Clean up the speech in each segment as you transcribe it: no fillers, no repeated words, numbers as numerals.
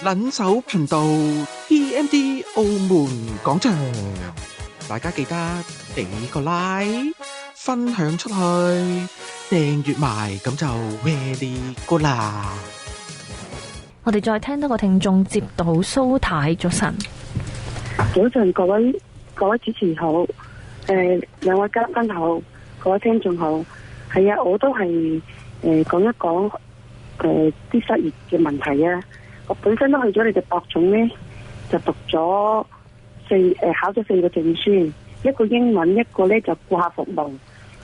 撚手頻道 TMD 澳門廣場，大家記得俾個 like，分享出去，訂閱埋咁就 very good 啦。我哋再聽多個聽眾接到蘇太，早晨。早晨，各位主持好，兩位嘉賓好，各位聽眾好。係啊，我都係講一講啲失業嘅問題啊。我本身都去咗你哋博總呢，就讀咗考咗4個證書，一個英文，一個呢就顧客服務，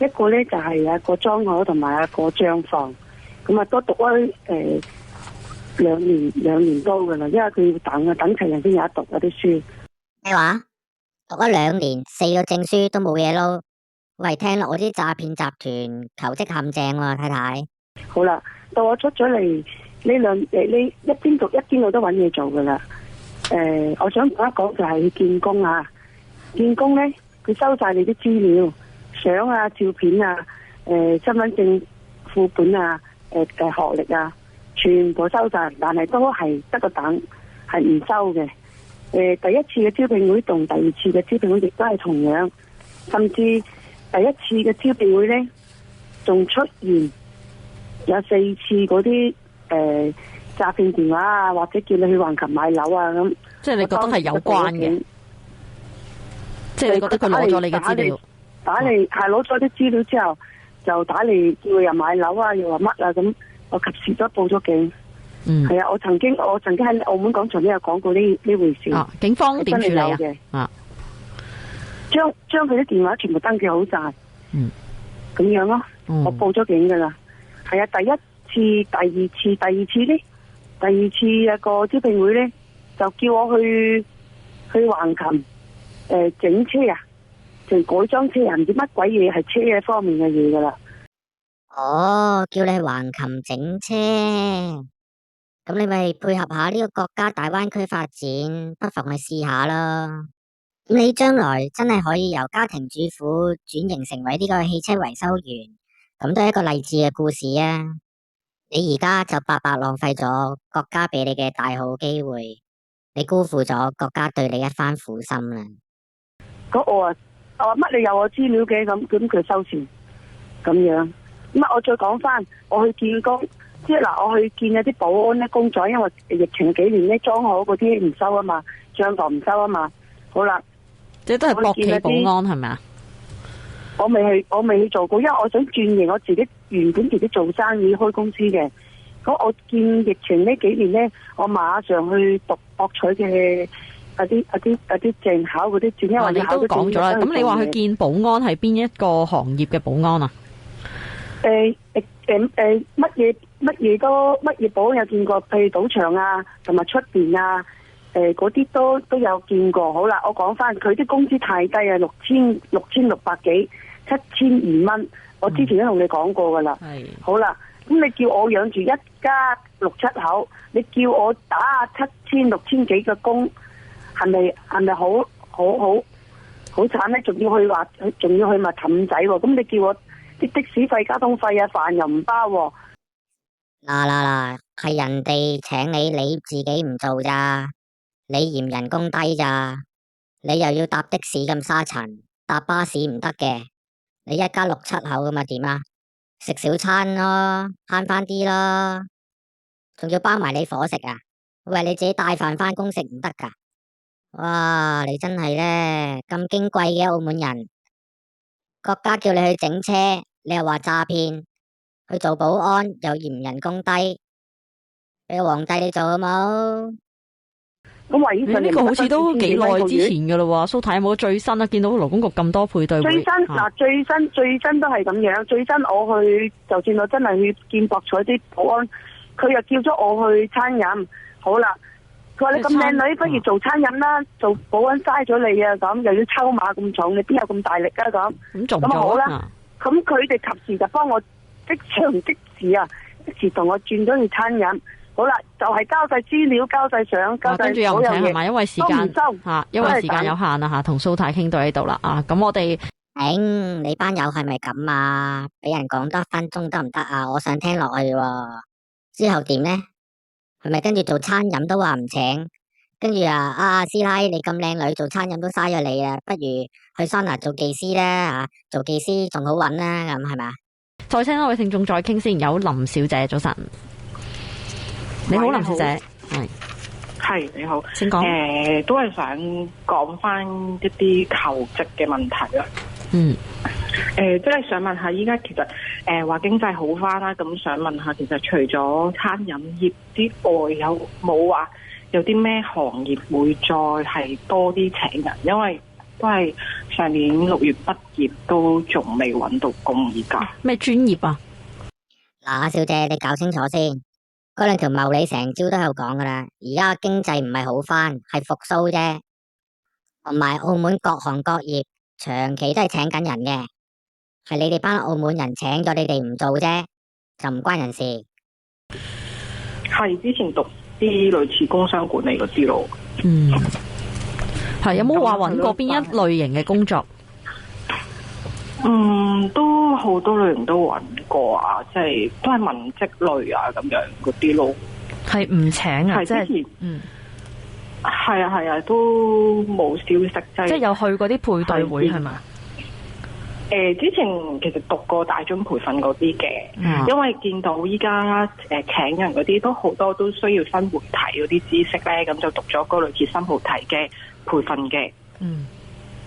一個呢就係個裝潢同埋個賬房。咁啊，都讀咗兩年多噶啦，因為佢要等齊人先有得讀嗰啲書。咩話？讀咗2年4個證書都冇嘢撈？喂，聽落我啲詐騙集團求職陷阱喎，太太。好啦，到我出咗嚟呢一邊讀一邊我都揾嘢做噶啦。我想講一講就係去見工啊。見工呢，佢收晒你啲資料、相啊、照片啊、身份證副本啊、學歷啊，全部收晒，但係都係得個等，係唔收嘅。第一次嘅招聘會同第二次嘅招聘會亦都係同樣，甚至第一次嘅招聘會呢，仲出現有4次嗰啲詐騙電話啊，或者叫你去橫琴買樓啊咁。即係你覺得係有關嘅？即係你覺得佢攞咗你嘅資料？打嚟係攞咗啲資料之後，就打嚟叫佢又買樓啊，又話乜啊咁，我及時都報咗警。係啊，我曾經喺澳門廣場都有講過呢回事。警方點處理啊？將佢啲電話全部登記好晒。咁樣咯。我報咗警噶啦。係啊，第一次、第二次呢？第二次個招聘會呢，就叫我去橫琴整車啊，就改裝車啊，唔知乜鬼嘢係車嘅方面嘅嘢噶啦。哦，叫你去橫琴整車。咁你咪配合下呢個國家大灣區發展，不妨去試下啦。咁你將來真係可以由家庭主婦轉型成為呢個汽車維修員，咁都係一個勵志嘅故事啊！你而家就白白浪費咗國家俾你嘅大好機會，你辜負咗國家對你一番苦心啦。咁我話乜你有我資料嘅，咁佢收錢咁樣。咁我再講翻，我去見工。即係嗱，我去見有啲保安咧工作，因為疫情幾年咧，裝潢嗰啲唔收啊嘛，賬房唔收啊嘛。好啦，即係都係博企保安係咪啊？我未去做過，因為我想轉型，我原本自己做生意開公司嘅。咁我見疫情呢幾年咧，我馬上去讀博取嘅啲證考嗰啲證，因為你都講咗啦。咁你話去見保安係邊一個行業嘅保安啊？乜嘢保安有見過，譬如賭場啊，同埋出邊啊，嗰啲都有見過。好啦，我講翻佢啲工資太低啊，6600幾，7200蚊。我之前都同你講過噶啦。好啦，咁你叫我養住一家6、7口，你叫我打7000、6000幾嘅工，係咪好慘咧？仲要去埋氹仔喎，咁你叫我啲的士費、交通費啊，飯又唔包喎。嗱，係人哋請你，你自己唔做咋？你嫌人工低咋？你又要搭的士咁沙塵，搭巴士唔得嘅。你一家6、7口咁啊點啊？食小餐咯，慳翻啲咯，仲要包埋你伙食啊？喂，你自己帶飯翻工食唔得噶？哇，你真係咧咁矜貴嘅澳門人，國家叫你去整車，你又話詐騙。去做保安又嫌人工低，俾個皇帝你做好冇？咁呢個好似都幾耐之前噶啦，蘇太有冇最新啊？見到勞工局咁多配對會，最新都係咁樣。最新我去，就算我真係去見博彩啲保安，佢又叫咗我去餐飲。好啦，佢話你咁靚女，不如做餐飲啦，做保安嘥咗你啊！咁又要抽碼咁重，你邊有咁大力啊？咁好啦，咁佢哋及時就幫我即場即時啊，即時同我轉咗去餐飲。好啦，就係交晒資料、交晒相、交晒所有嘢，跟住又唔請係咪？因為時間因為時間有限啊吓，同蘇太傾到呢度啦啊，咁我哋你班友係咪咁啊？俾人講多1分鐘得唔得啊？我想聽落去喎。之後點呢？係咪跟住做餐飲都話唔請？跟住師奶你咁靚女做餐飲都嘥咗你啊，不如去桑拿做技師啦，做技師仲好揾啦，咁係咪啊？再請一位聽眾再傾先，有林小姐，早晨。你好，林小姐。係你好，請講。都係想講翻一啲求職嘅問題啦。即係想問下，依家其實話經濟好翻啦，咁想問下，其實除咗餐飲業之外，有冇話有啲咩行業會再係多啲請人？因為都係上年6月畢業，都仲未揾到工而家。咩專業啊？嗱，小姐你搞清楚先。嗰兩條茂利成朝都有講噶啦，而家經濟唔係好翻，係復蘇啫。同埋澳門各行各業長期都係請緊人嘅，係你哋班澳門人請咗你哋唔做啫，就唔關人事。係之前讀啲類似工商管理嗰啲咯。係有冇話揾過邊一類型嘅工作？都好多類型都揾過啊，即係都係文職類啊咁樣嗰啲咯。係唔請啊？係之前係啊，都冇消息。即係有去嗰啲配對會係嘛？之前其實讀過大專培訓嗰啲嘅，因為見到依家請人嗰啲都好多都需要新媒體嗰啲知識咧，咁就讀咗嗰類似新媒體嘅培訓嘅。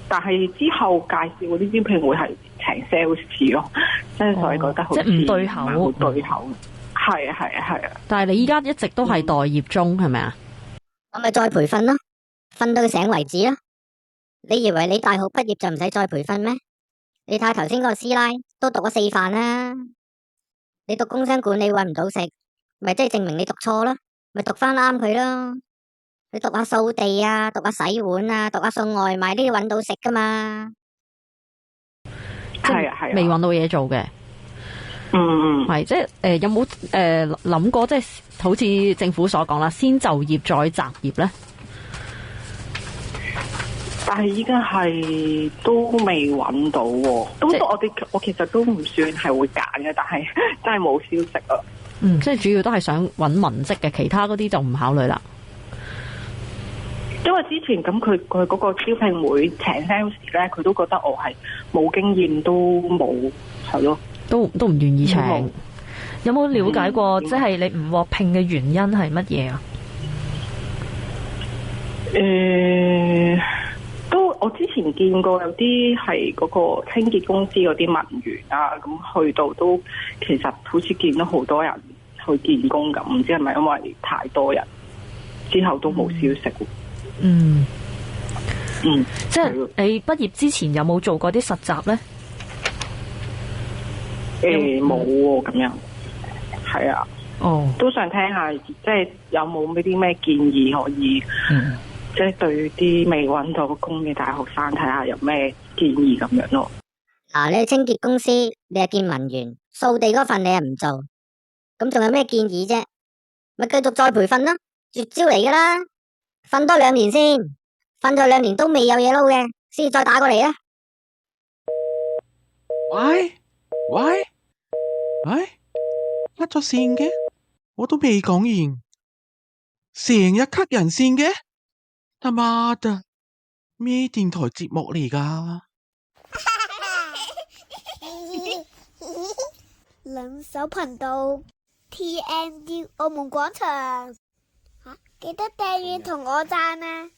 但係之後介紹嗰啲招聘會係請 sales 咯，即係所以覺得好似唔對口，好對口。係啊。但係你依家一直都係待業中係咪啊？我咪再培訓咯，訓到佢醒為止咯。你以為你大學畢業就唔使再培訓咩？你睇頭先嗰個師奶都讀咗4範啦。你讀工商管理搵唔到食，咪即係證明你讀錯咯，咪讀翻啱佢咯。你讀下掃地啊，讀下洗碗啊，讀下送外賣，呢啲搵到食噶嘛？係啊，未搵到嘢做嘅。係即係有冇諗過，即係好似政府所講啦，先就業再擇業咧？但係依家係都未搵到喎。咁我其實都唔算係會揀嘅，但係真係冇消息啊。即係主要都係想搵文職嘅，其他嗰啲就唔考慮啦。因為之前咁佢嗰個招聘會請 sales 咧，佢都覺得我係冇經驗，都冇係咯，都唔願意請。有冇了解過即係你唔獲聘嘅原因係乜嘢啊？我之前見過有啲係嗰個清潔公司嗰啲文員啊，咁去到都其實好似見到好多人去見工咁，唔知係咪因為太多人，之後都冇消息。即係你畢業之前有冇做過啲實習咧？冇喎，咁樣係啊。都想聽下，即係有冇啲咩建議可以，即係對啲未搵到工嘅大學生睇下有咩建議咁樣咯。你去清潔公司，你係見文員，掃地嗰份你又唔做，咁仲有咩建議啫？咪繼續再培訓咯，絕招嚟噶啦！訓多2年先，訓咗2年都未有嘢撈嘅，先至再打過嚟啊！喂，甩咗線嘅，我都未講完，成日 cut 人線嘅，他媽的，咩電台節目嚟㗎？兩手頻道 TND 澳門廣場，記得訂閱同我讚啊！